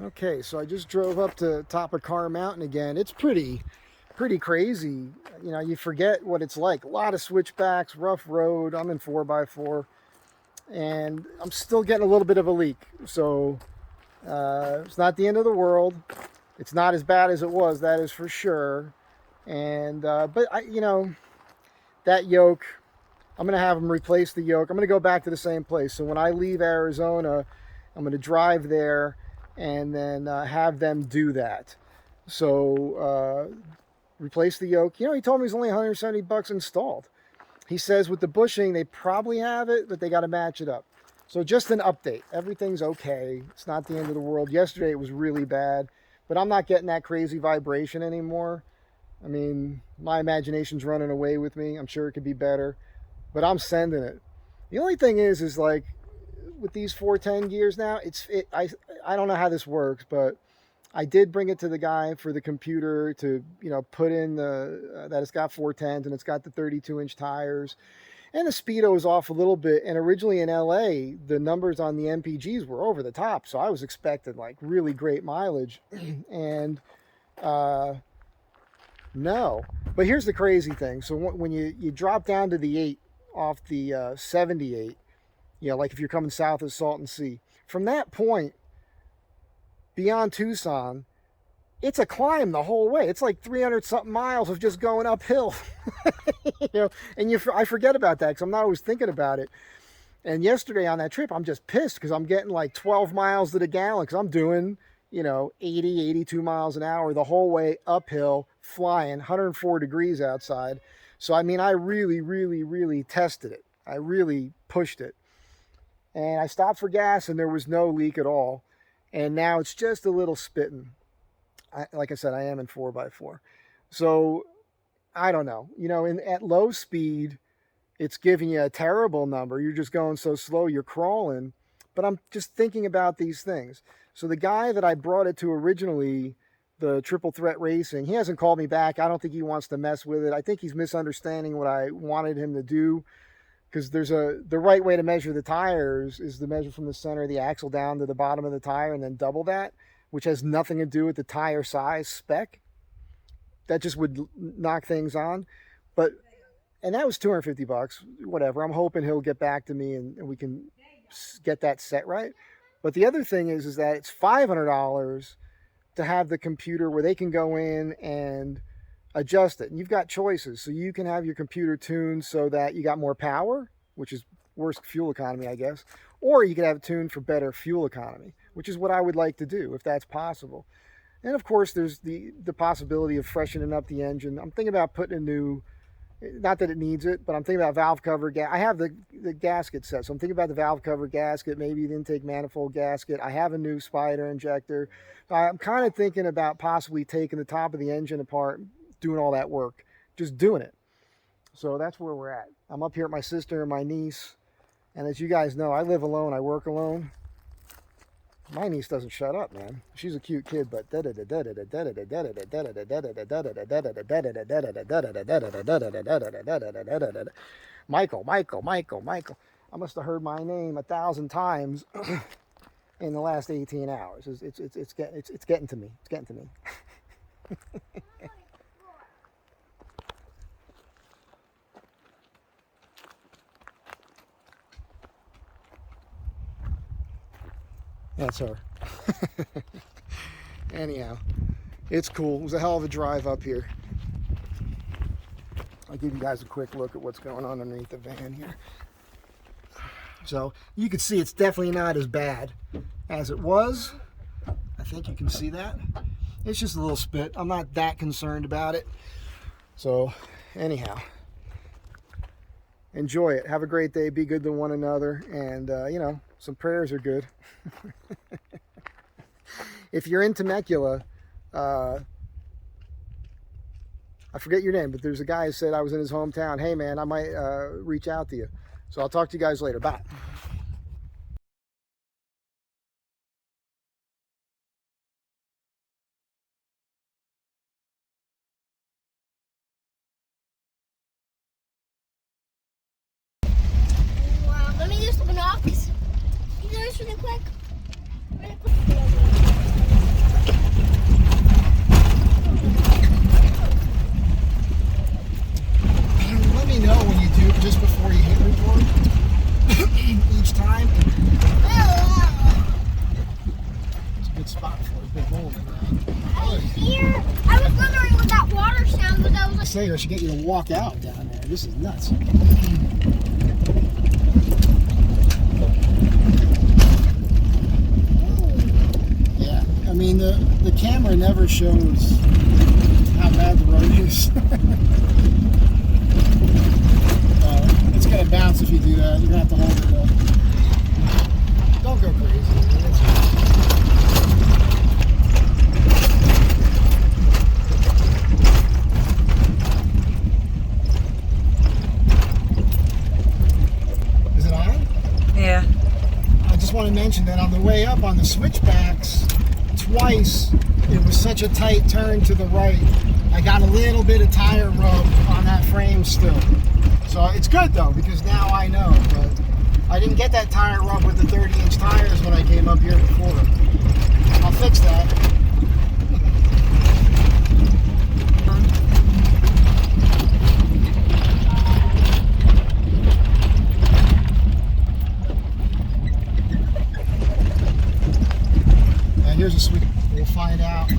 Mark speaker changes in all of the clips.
Speaker 1: Okay, so I just drove up to top of Carr Mountain again. It's pretty crazy. You know, you forget what it's like. A lot of switchbacks, rough road. I'm in 4x4, and I'm still getting a little bit of a leak. So it's not the end of the world. It's not as bad as it was, that is for sure. And but you know, that yoke, I'm gonna have them replace the yoke. I'm gonna go back to the same place. So when I leave Arizona, I'm gonna drive there and then have them do that. So replace the yoke. You know, he told me it's only 170 bucks installed. He says with the bushing, they probably have it, but they got to match it up. So just an update. Everything's okay. It's not the end of the world. Yesterday it was really bad, but I'm not getting that crazy vibration anymore. I mean, my imagination's running away with me. I'm sure it could be better, but I'm sending it. The only thing is like with these 410 gears now, I don't know how this works, but I did bring it to the guy for the computer to, you know, put in the that it's got 410s and it's got the 32-inch tires. And the speedo is off a little bit. And originally in LA, the numbers on the MPGs were over the top. So I was expecting like really great mileage. And no. But here's the crazy thing. So when you drop down to the 8 off the 78, you know, like if you're coming south of Salton Sea, from that point beyond Tucson, it's a climb the whole way. It's like 300 something miles of just going uphill. You know, and I forget about that because I'm not always thinking about it. And yesterday on that trip, I'm just pissed because I'm getting like 12 miles to the gallon because I'm doing, you know, 80, 82 miles an hour the whole way uphill, flying, 104 degrees outside. So, I mean, I really tested it. I really pushed it. And I stopped for gas and there was no leak at all. And now it's just a little spitting. Like I said, I am in 4x4. So I don't know. You know, at low speed, it's giving you a terrible number. You're just going so slow, you're crawling. But I'm just thinking about these things. So the guy that I brought it to originally, the Triple Threat Racing, he hasn't called me back. I don't think he wants to mess with it. I think he's misunderstanding what I wanted him to do. Because the right way to measure the tires is to measure from the center of the axle down to the bottom of the tire and then double that, which has nothing to do with the tire size spec. That just would knock things on. And that was 250 bucks, whatever. I'm hoping he'll get back to me and we can get that set right. But the other thing is that it's $500 to have the computer where they can go in and adjust it. And you've got choices. So you can have your computer tuned so that you got more power, which is worse fuel economy, I guess. Or you could have it tuned for better fuel economy, which is what I would like to do if that's possible. And of course, there's the possibility of freshening up the engine. I'm thinking about putting a new, not that it needs it, but I'm thinking about valve cover. I have the gasket set, so I'm thinking about the valve cover gasket, maybe the intake manifold gasket. I have a new spider injector. I'm kind of thinking about possibly taking the top of the engine apart, doing all that work, just doing it. So that's where we're at. I'm up here at my sister and my niece, and as you guys know, I live alone, I work alone. My niece doesn't shut up, man. She's a cute kid, but Michael. I must have heard my name 1,000 times in the last 18 hours. It's getting to me. It's getting to me. That's her. Anyhow, it's cool. It was a hell of a drive up here. I'll give you guys a quick look at what's going on underneath the van here. So you can see it's definitely not as bad as it was. I think you can see that. It's just a little spit. I'm not that concerned about it. So anyhow, enjoy it. Have a great day. Be good to one another. And, you know, some prayers are good. If you're in Temecula, I forget your name, but there's a guy who said I was in his hometown. Hey, man, I might reach out to you. So I'll talk to you guys later. Bye.
Speaker 2: Wow, let me use the binocs. Can you do this really quick? Really quick.
Speaker 1: tell you, I should get you to walk out down there. This is nuts. Yeah, I mean, the camera never shows how bad the road is. It's going to bounce if you do that. You're going to have to hold it up. Don't go crazy. Is it on?
Speaker 2: Yeah.
Speaker 1: I just want to mention that on the way up on the switchbacks, twice it was such a tight turn to the right. I got a little bit of tire rub on that frame still. So it's good though, because now I know. But I didn't get that tire rub with the 30-inch tires when I came up here before. I'll fix that. Now here's a sweet. We'll find out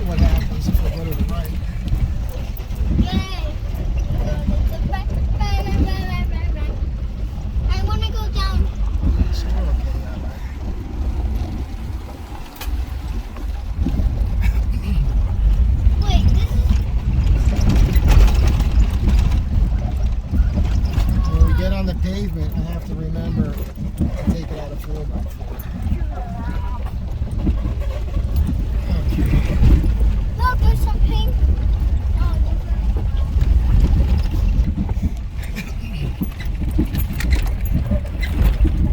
Speaker 1: what happens if I go to the right.
Speaker 3: I want to go down.
Speaker 1: So we're okay that way.
Speaker 3: Wait, this is...
Speaker 1: When we get on the pavement, I have to remember to take it out of 4x4.
Speaker 3: Look, there's some pink.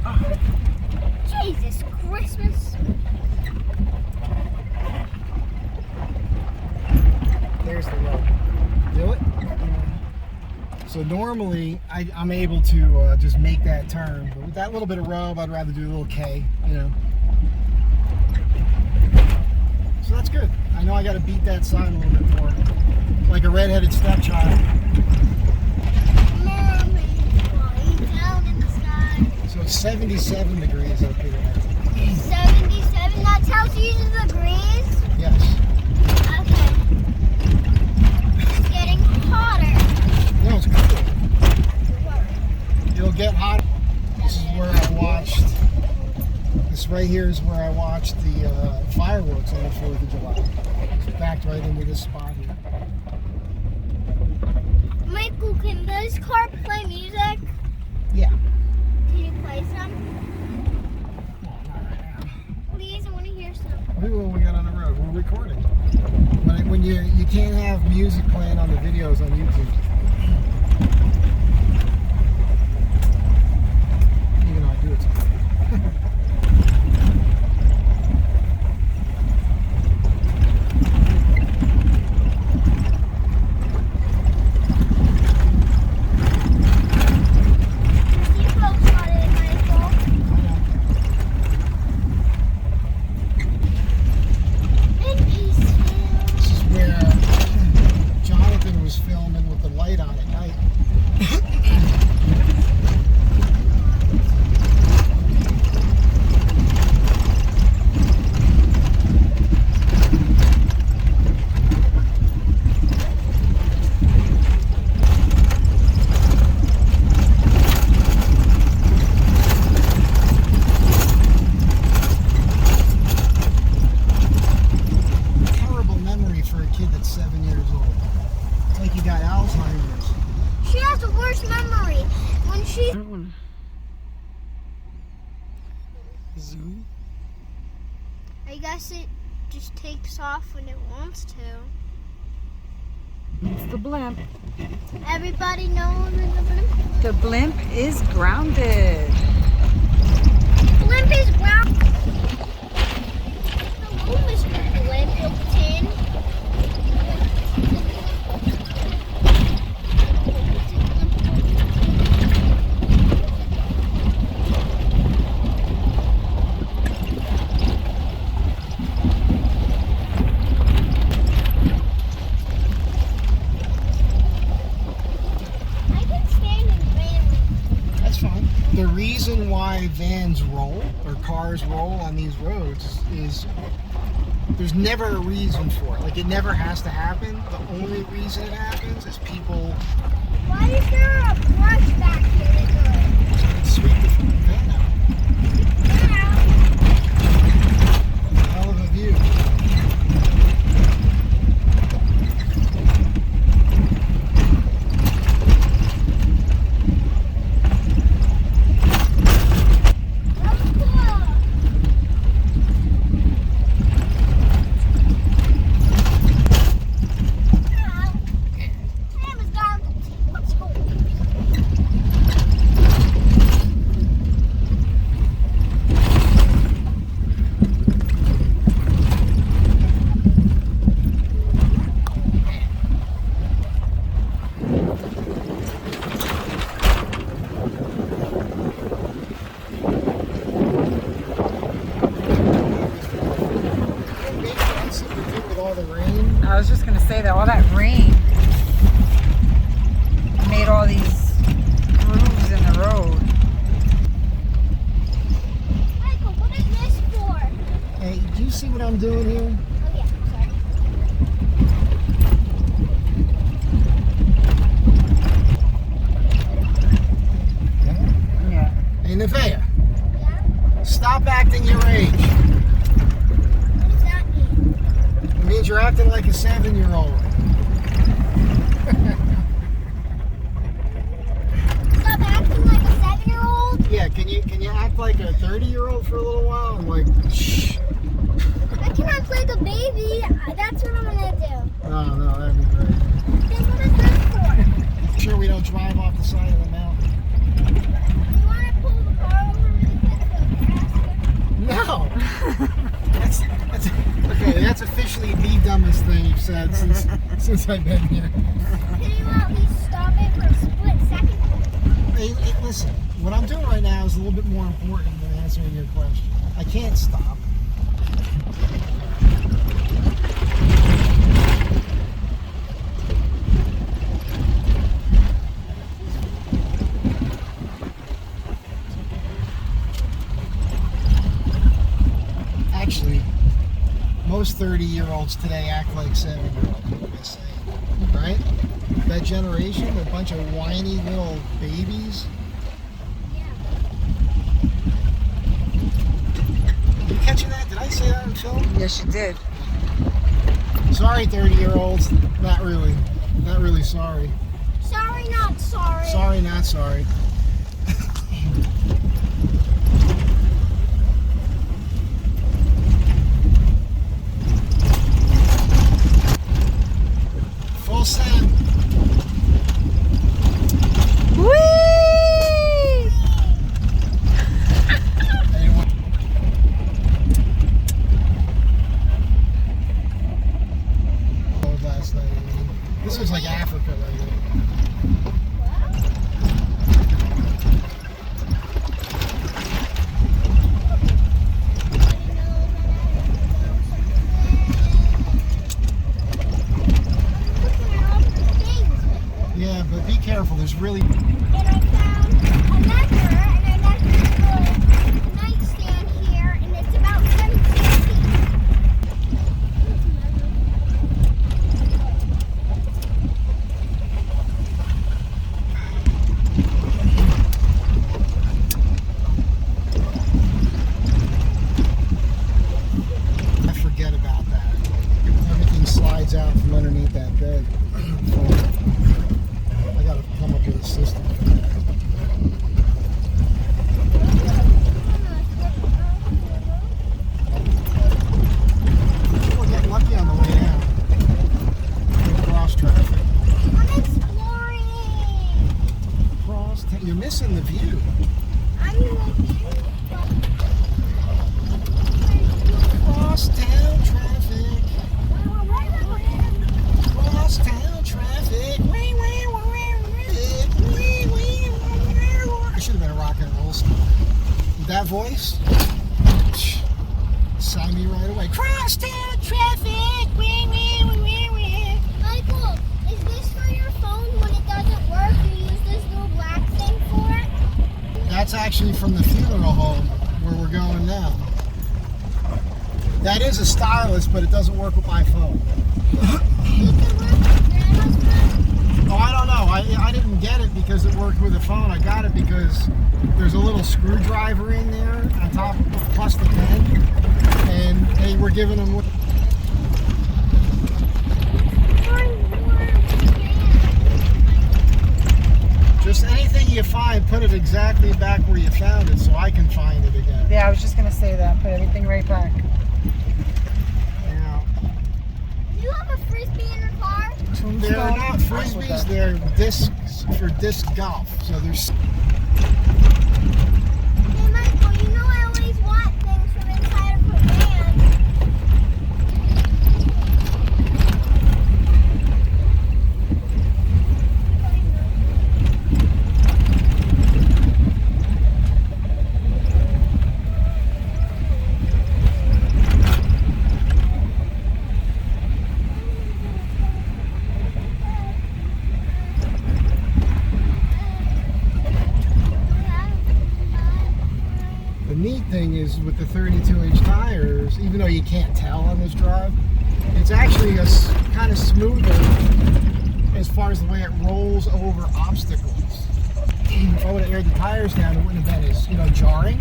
Speaker 3: Oh, Jesus Christmas.
Speaker 1: There's the road. Do it? So normally I'm able to just make that turn, but with that little bit of rub, I'd rather do a little K, you know. So that's good. I know I got to beat that sign a little bit more, like a redheaded stepchild.
Speaker 3: Mommy, flying down in the sky.
Speaker 1: So it's 77 degrees up here.
Speaker 3: 77, that tells you the degrees?
Speaker 1: Yes.
Speaker 3: Okay. It's getting hotter.
Speaker 1: No, it's cool. It'll get hot. This is where I watched. This right here is where I watched the fireworks on the 4th of July. It's backed right into this spot here.
Speaker 3: Michael, can this car play music?
Speaker 1: Yeah.
Speaker 3: Can you play some?
Speaker 1: No, not right now.
Speaker 3: Please, I want to hear some.
Speaker 1: Look what we got on the road. We're recording. When you can't have music playing on the videos on YouTube. Even though I do it sometimes. Filming with the light on at night. Terrible memory for a kid that's 7 years old. It's like you got Alzheimer's.
Speaker 3: She has the worst memory. When she...
Speaker 1: Zoom.
Speaker 3: I guess it just takes off when it wants to.
Speaker 2: It's the blimp.
Speaker 3: Everybody knows the blimp.
Speaker 2: The blimp is grounded.
Speaker 3: Blimp is ground. Hello, Mr. Blimpleton.
Speaker 1: The reason why vans roll or cars roll on these roads is There's never a reason for it. Like, it never has to happen. The only reason it happens is people
Speaker 3: Why is there a brush back here to do
Speaker 1: sweep the van out.
Speaker 3: it?
Speaker 1: Hell of a view.
Speaker 2: I was just gonna say that all that rain made all these grooves in the road.
Speaker 3: Michael, what is this for?
Speaker 1: Hey, do you see what I'm doing here?
Speaker 3: Oh yeah, sorry.
Speaker 2: Yeah.
Speaker 1: Hey, Nevaeh,
Speaker 3: Yeah?
Speaker 1: stop acting your age.
Speaker 3: What does that mean?
Speaker 1: It means you're acting like a 7-year-old.
Speaker 3: Stop acting like a 7-year-old?
Speaker 1: Yeah, can you act like a 30-year-old for a little while? I'm like, shh.
Speaker 3: I cannot play like a baby. That's what I'm gonna do.
Speaker 1: Oh, no, that'd be great.
Speaker 3: Then what is this for?
Speaker 1: Sure we don't drive off the side of the mountain.
Speaker 3: You wanna pull the car over really quick so faster?
Speaker 1: No! that's okay, that's officially the dumbest thing you've said since I've been here.
Speaker 3: Can you at least stop it for a split second?
Speaker 1: Hey, listen, what I'm doing right now is a little bit more important than answering your question. I can't stop. Actually, most 30-year-olds today act like 7-year-olds, I'm just saying. Right? That generation, a bunch of whiny little babies. You catching that? Did I say that on film?
Speaker 2: Yes, you did.
Speaker 1: Sorry, 30-year-olds. Not really. Not really sorry.
Speaker 3: Sorry, not sorry.
Speaker 1: Sorry, not sorry. Full send.
Speaker 2: Whee!
Speaker 1: Anyone? Last night. This looks like Africa right here. Yeah, but be careful. There's really.
Speaker 3: And I found a leather, and I left the nightstand here, and it's about 760.
Speaker 1: I forget about that. Everything slides out from underneath that bed. I gotta come up with a system for that. We'll get lucky on the way down. Cross traffic.
Speaker 3: I'm exploring.
Speaker 1: You're missing the view.
Speaker 3: I'm looking.
Speaker 1: Cross town traffic. Cross town traffic. I should have been a rock and roll star. With that voice, sign me right away. Cross town traffic.
Speaker 3: Michael, is this for your phone when it doesn't work? You use this little black thing for it?
Speaker 1: That's actually from the funeral home where we're going now. That is a stylus, but it doesn't work with my phone. Oh, I don't know. I didn't get it because it worked with the phone. I got it because there's a little screwdriver in there on top of plus the pen, and they were giving them. Just anything you find, put it exactly back where you found it, so I can find it again.
Speaker 2: Yeah, I was just gonna say that. Put everything right back.
Speaker 1: Now,
Speaker 3: Do you have a frisbee in your car?
Speaker 1: they're not frisbees; they're discs for disc golf. So there's.
Speaker 3: Hey, Michael, you know I always want things from inside of her van.
Speaker 1: The neat thing is with the 32-inch tires, even though you can't tell on this drive, it's actually kind of smoother as far as the way it rolls over obstacles. If I would have aired the tires down, it wouldn't have been as, jarring.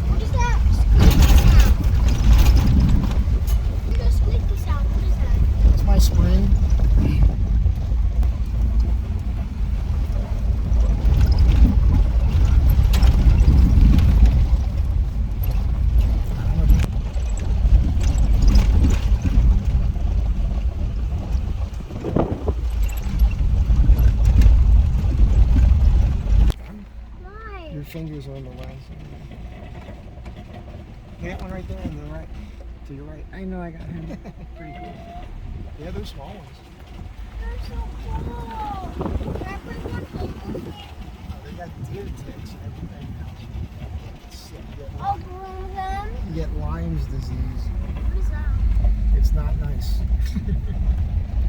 Speaker 3: What is that squeaky sound? What is that?
Speaker 1: It's my spring.
Speaker 3: Why?
Speaker 1: Your fingers are on the lens. That one right there on the right, to your right.
Speaker 2: I know I got him.
Speaker 1: Pretty cool. Yeah, they're small ones.
Speaker 3: They're so cool. Can I bring one home?
Speaker 1: Oh, they got deer ticks and everything now. Sick.
Speaker 3: I'll groom them.
Speaker 1: You get Lyme's disease.
Speaker 3: What is that?
Speaker 1: It's not nice.